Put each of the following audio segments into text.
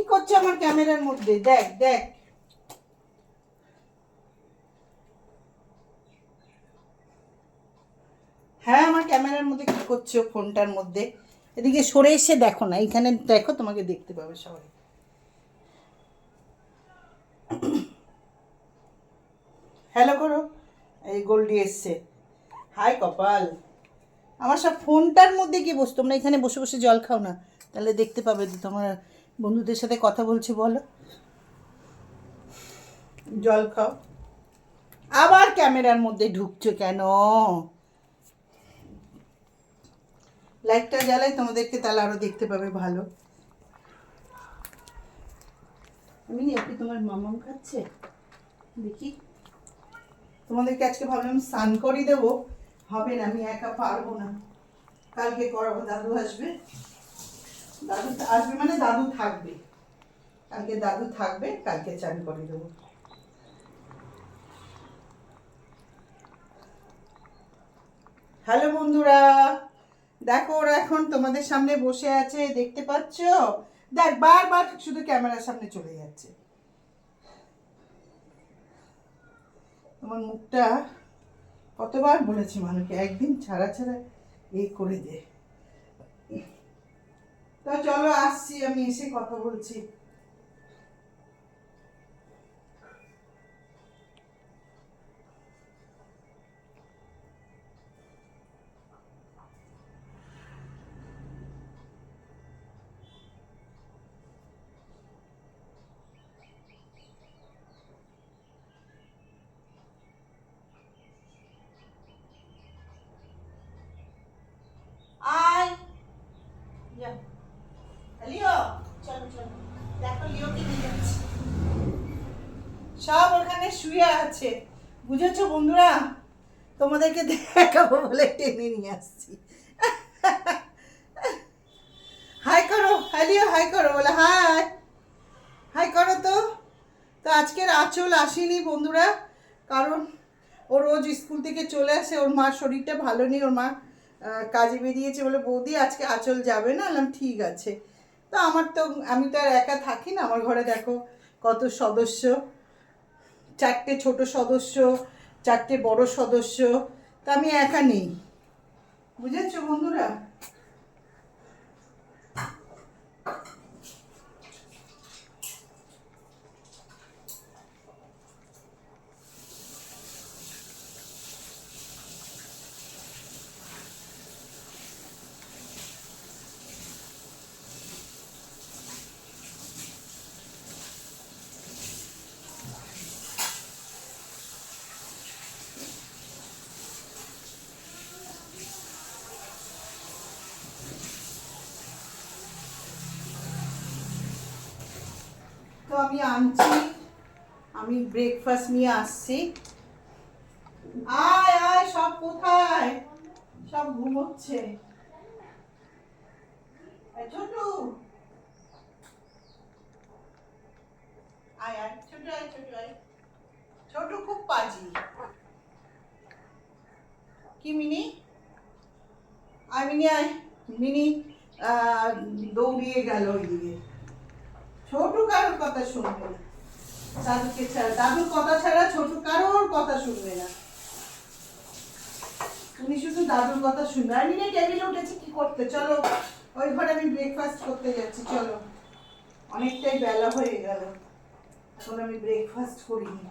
কি করছে আমার ক্যামেরার মধ্যে? দেখ দেখ, হ্যাঁ আমার ক্যামেরার মধ্যে কি করছো ফোনটার মধ্যে? এদিকে সরে এসে দেখো না, এইখানে দেখো, তোমাকে দেখতে পাবে সবাই। হ্যালো করো। এই গোল্ডি এসছে। হাই কপাল। আমার সব ফোনটার মধ্যে কি বসে? তোমরা এখানে বসে বসে জল খাও না, তাহলে দেখতে পাবে যে তোমার বন্ধুদের সাথে কথা বলছে। বলো, জল খাও। আবার ক্যামেরার মধ্যে ঢুকছো কেন? লাইটটা জ্বালাই তোমাদেরকে, তাহলে আরো দেখতে পাবে ভালো। আমি আপনি তোমার মামাম খাচ্ছে দেখি। তোমাদেরকে আজকে ভাবলাম স্নান করিয়ে দেবো, হবে না, আমি একা পারবো না। কালকে করাবো, দাদু আসবে। দাদু আসবে মানে দাদু থাকবে, কালকে দাদু থাকবে, কালকে চান করে দেবো। হ্যালো বন্ধুরা, দেখো ওরা এখন তোমাদের সামনে বসে আছে, দেখতে পাচ্ছ? দেখ বারবার শুধু ক্যামেরার সামনে চলে যাচ্ছে। তোমার মুখটা কতবার বলেছি মানুষকে একদিন ছাড়া ছাড়া এই করে দে। তা চলো আসছি, আমি এসে কথা বলছি। আয় যা, লিও, চলো চলো, দেখো লিওকে নিয়ে যাচ্ছি। সব ওখানে শুয়ে আছে, বুঝেছো বন্ধুরা? তোমাদেরকে দেখাবো বলে টেনে নিয়ে আসছি। হাই করো, হাই লিও, হাই করো, বলে হাই। হাই করো তো। তো আজকের আঁচল আসেনি বন্ধুরা, কারণ ও রোজ স্কুল থেকে চলে আসে, ওর মার শরীরটা ভালো নেই, ওর মা কাজে বেরিয়েছে বলে বৌদি আজকে আঁচল যাবে না। বললাম ঠিক আছে। তো আমার তো, আমি তো আর একা থাকি না, আমার ঘরে দেখো কত সদস্য, চারটে ছোট সদস্য, চারটে বড় সদস্য, তা আমি একা নেই, বুঝেছো বন্ধুরা? তো আমি আনছি, আমি ব্রেকফাস্ট নিয়ে আসছি। আয় আয়, সব কোথায়? সব ঘুমোচ্ছে। ছোটু, আয় আয়, ছোটু আয়, ছোটু আয়। ছোটু খুব পাজি। কি মিনি? আয় মিনি আয়। মিনি দৌড়িয়ে গেল ওইদিকে। ছোটু কারোর কথা শুনবে না, দাদুকে ছাড়া, দাদুর কথা ছাড়া ছোটু কারোর কথা শুনবে না। উনি শুধু দাদুর কথা শুনবে। আর মিনি টেবিলে উঠেছে কি করতে? চলো ওই ঘরে আমি ব্রেকফাস্ট করতে যাচ্ছি, চলো। অনেকটাই বেলা হয়ে গেল, এখন আমি ব্রেকফাস্ট করিনি।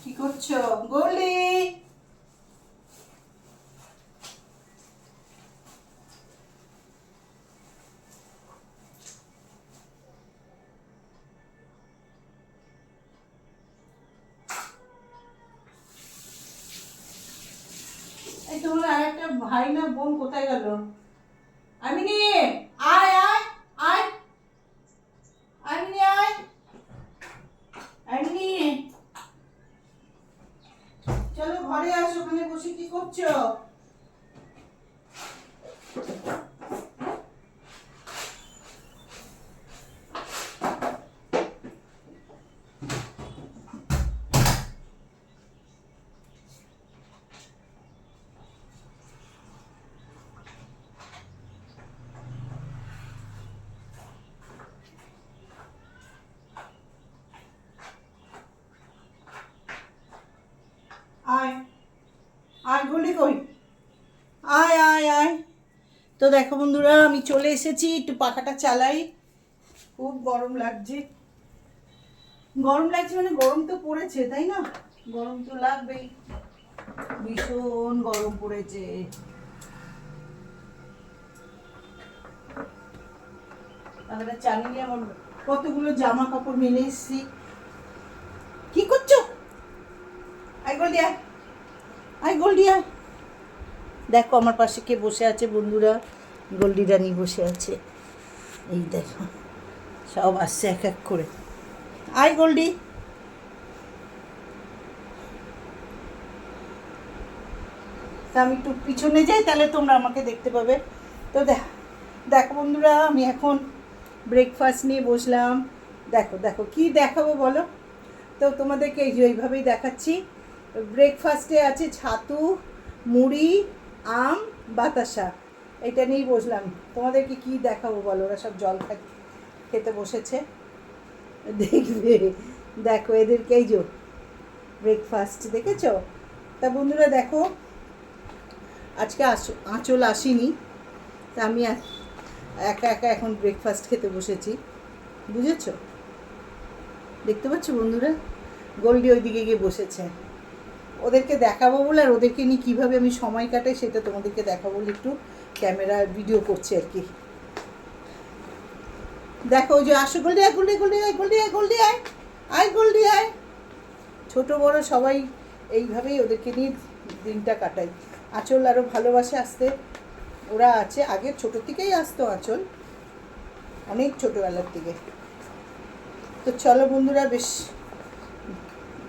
কি করছো গোলি? এই তোমার আর একটা ভাই না বোন কোথায় গেল? আমিনি আয় আয় আয়, আমিনি আয়, আমিনি চলো ঘরে আসো, ওখানে বসে কি করছো? আয় আয় গলি কই, আয় আয় আয়। তো দেখো বন্ধুরা, আমি চলে এসেছি, একটু পাখাটা চালাই, খুব গরম লাগছে। গরম লাগছে মানে গরম তো পড়েছে তাই না, গরম তো লাগবেই, ভীষণ গরম পড়েছে। আমরা জানি না, আমার কতগুলো জামা কাপড় মেলে এসছি। কি করছো? আই গোল্ডি আয়, আই গোল্ডি আয়। দেখো আমার পাশে কে বসে আছে বন্ধুরা, গোল্ডি রানী বসে আছে। এই দেখো সব আসছে এক এক করে। আই গোল্ডি, তা আমি একটু পিছনে যাই, তাহলে তোমরা আমাকে দেখতে পাবে। তো দেখো বন্ধুরা, আমি এখন ব্রেকফাস্ট নিয়ে বসলাম। দেখো দেখো কি দেখাবো বলো? তো তোমাদেরকে এইভাবেই দেখাচ্ছি। ব্রেকফাস্টে আছে ছাতু, মুড়ি, আম, বাতাসা, এটা নিয়েই বসলাম। তোমাদেরকে কি দেখাবো বলো? ওরা সব জল খেতে বসেছে, দেখবে। দেখো এদেরকে, এই যে ব্রেকফাস্ট দেখেছো? তা বন্ধুরা দেখো, আজকে আঁচল আসেনি, তা আমি একা একা এখন ব্রেকফাস্ট খেতে বসেছি, বুঝেছো? দেখতে পাচ্ছ বন্ধুরা, গোল্ডি ওইদিকে গিয়ে বসেছে। ওদেরকে দেখাবো বলে, আর ওদেরকে নিয়ে কীভাবে আমি সময় কাটাই সেটা তোমাদেরকে দেখাবো বলে একটু ক্যামেরা ভিডিও করছি আর কি। দেখো ওই যে আসো, গোল্ডি আয়, গোল্ডি গোল্ডি আয়, গোল্ডি আয়, গোল্ডি আয়, আয় গোল্ডি আয়। ছোটো বড় সবাই এইভাবেই ওদেরকে নিয়ে দিনটা কাটাই। আঁচল আরও ভালোবাসে আসতে, ওরা আছে, আগে ছোটো থেকেই আসতো আঁচল, অনেক ছোটোবেলার থেকে। তো চলো বন্ধুরা, বেশ,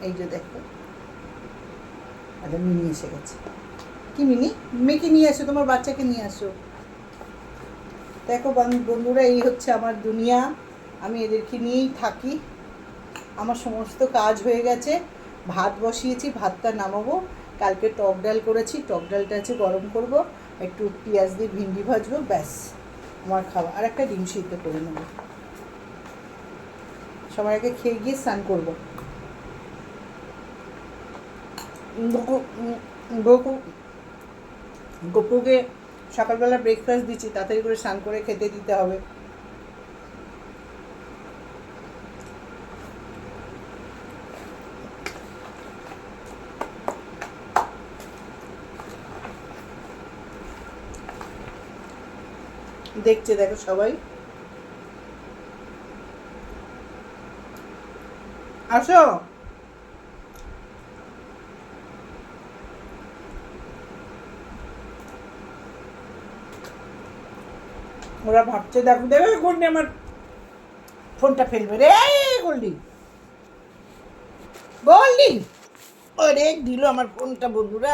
এই যে দেখো, আচ্ছা মিনি এসে গেছে। কি মিনি? মেয়েকে নিয়ে আসো, তোমার বাচ্চাকে নিয়ে আসো। দেখো বন্ধুরা, এই হচ্ছে আমার দুনিয়া, আমি এদেরকে নিয়েই থাকি। আমার সমস্ত কাজ হয়ে গেছে, ভাত বসিয়েছি, ভাতটা নামাবো। কালকে টক ডাল করেছি, টক ডালটা আছে গরম করব, একটু পেঁয়াজ দিয়ে ভিন্ডি ভাজবো, ব্যাস আমার খাওয়া। আর একটা ডিম সিদ্ধ করে নেবো, সবার আগে খেয়ে গিয়ে স্নান করবো। গপুকে সকালবেলা ব্রেকফাস্ট দিচ্ছি, তাড়াতাড়ি করে স্নান করে খেতে দিতে হবে। দেখছে দেখো সবাই, আসো। ওরা ভাবছে, দেখো দেবে গোল্ডি আমার ফোনটা ফেলবে রে, গোল্ডি গোল্ডি, ওরে দিল আমার ফোনটা বন্ধুরা।